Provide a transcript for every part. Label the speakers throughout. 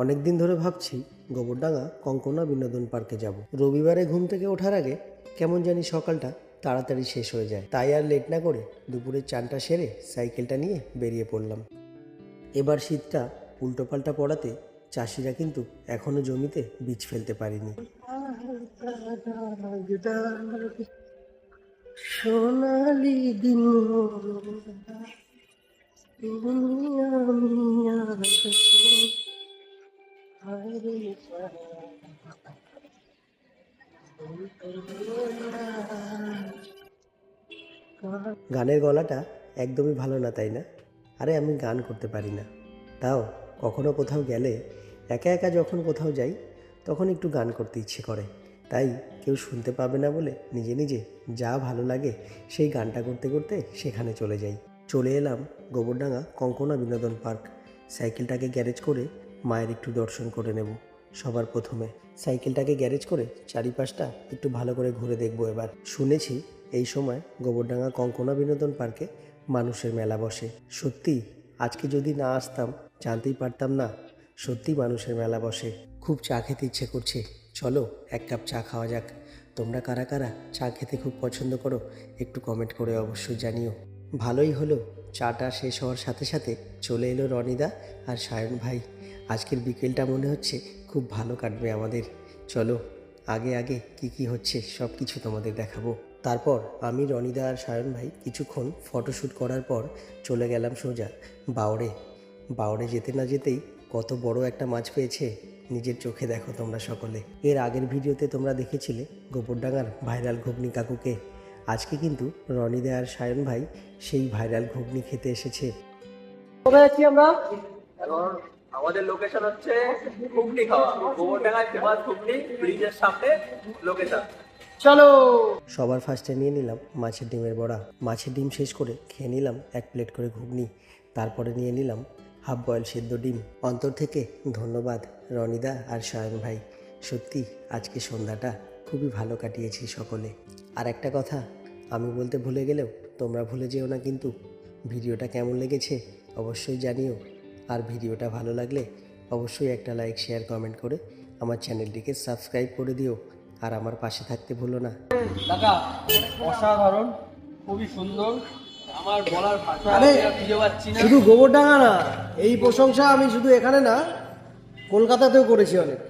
Speaker 1: অনেক দিন ধরে ভাবছি গোবরডাঙ্গা কঙ্কনা বিনোদন পার্কে যাব। রবিবারে ঘুম থেকে ওঠার আগে কেমন জানি সকালটা তাড়াতাড়ি শেষ হয়ে যায়, তাই আর লেট না করে দুপুরের চানটা সেরে সাইকেলটা নিয়ে বেরিয়ে পড়লাম। এবার শীতটা উল্টোপাল্টা পড়াতে চাষিরা কিন্তু এখনো জমিতে বীজ ফেলতে পারেনি। সোনালি দিন গানের গলাটা একদমই ভালো না, তাই না? আরে আমি গান করতে পারি না, তাও কখনো কোথাও গেলে একা একা যখন কোথাও যাই তখন একটু গান করতে ইচ্ছে করে। তাই কেউ শুনতে পাবে না বলে নিজে নিজে যা ভালো লাগে সেই গানটা করতে করতে সেখানে চলে যাই। চলে এলাম গোবরডাঙ্গা কঙ্কনা বিনোদন পার্ক। সাইকেলটাকে গ্যারেজ করে মায়ের একটু দর্শন করে নেব। সবার প্রথমে সাইকেলটাকে গ্যারেজ করে চারিপাশটা একটু ভালো করে ঘুরে দেখব। এবার শুনেছি এই সময় গোবরডাঙ্গা কঙ্কনা বিনোদন পার্কে মানুষের মেলা বসে। সত্যি আজকে যদি না আসতাম জানতেই পারতাম না সত্যি মানুষের মেলা বসে। খুব চা খেতে ইচ্ছে করছে, চলো এক কাপ চা খাওয়া যাক। তোমরা কারা কারা চা খেতে খুব পছন্দ করো একটু কমেন্ট করে অবশ্যই জানিও। ভালোই হলো, চাটা শেষ হওয়ার সাথে সাথে চলে এলো রনিদা আর সায়ন ভাই। আজকের বিকেলটা মনে হচ্ছে খুব ভালো কাটবে আমাদের। চলো আগে আগে কি হচ্ছে সব কিছু তোমাদের দেখাবো। তারপর আমি, রনিদা আর সায়ন ভাই কিছুক্ষণ ফটোশ্যুট করার পর চলে গেলাম সোজা বাওড়ে। বাওড়ে যেতে না যেতেই কত বড় একটা মাছ পেয়েছে নিজের চোখে দেখো তোমরা সকলে। এর আগের ভিডিওতে তোমরা দেখেছিলে গোবরডাঙ্গার ভাইরাল ঘুগনি কাকুকে। আজকে কিন্তু রনিদা আর সায়ন ভাই সেই ভাইরাল ঘুগনি খেতে এসেছে।
Speaker 2: আমাদের লোকেশন হচ্ছে ঘুগনি খাওয়া, গোবরডাঙ্গায় ফেমাস ঘুগনি ব্রিজের সামনে লোকেশন। চলো।
Speaker 1: সবার ফার্স্টে নিয়ে নিলাম মাছের ডিমের বড়া। মাছের ডিম শেষ করে খেয়ে নিলাম এক প্লেট করে ঘুগনি। তারপরে নিয়ে নিলাম হাফ বয়েল সেদ্ধ ডিম। অন্তর থেকে ধন্যবাদ রনিদা আর সায়ন ভাই, সত্যি আজকে সন্ধ্যাটা খুবই ভালো কাটিয়েছি সকলে। আর একটা কথা আমি বলতে ভুলে গেলেও তোমরা ভুলে যেও না কিন্তু, ভিডিওটা কেমন লেগেছে অবশ্যই জানিও। আর ভিডিওটা ভালো লাগলে অবশ্যই একটা লাইক, শেয়ার, কমেন্ট করে আমার চ্যানেলটিকে সাবস্ক্রাইব করে দিও। আর আমার পাশে থাকতে ভুলো না।
Speaker 2: দাদা অসাধারণ, খুবই সুন্দর, আমার বলার ভাষা খুঁজে পাচ্ছি না।
Speaker 3: শুধু গোবরডাঙ্গা না, এই প্রশংসা আমি শুধু এখানে না কলকাতাতেও করেছি অনেক।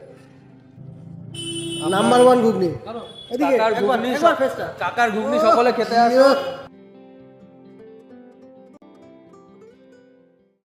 Speaker 3: নাম্বার 1 ঘুগনি।
Speaker 2: কাকার ঘুগনি সকলে খেতে আসো।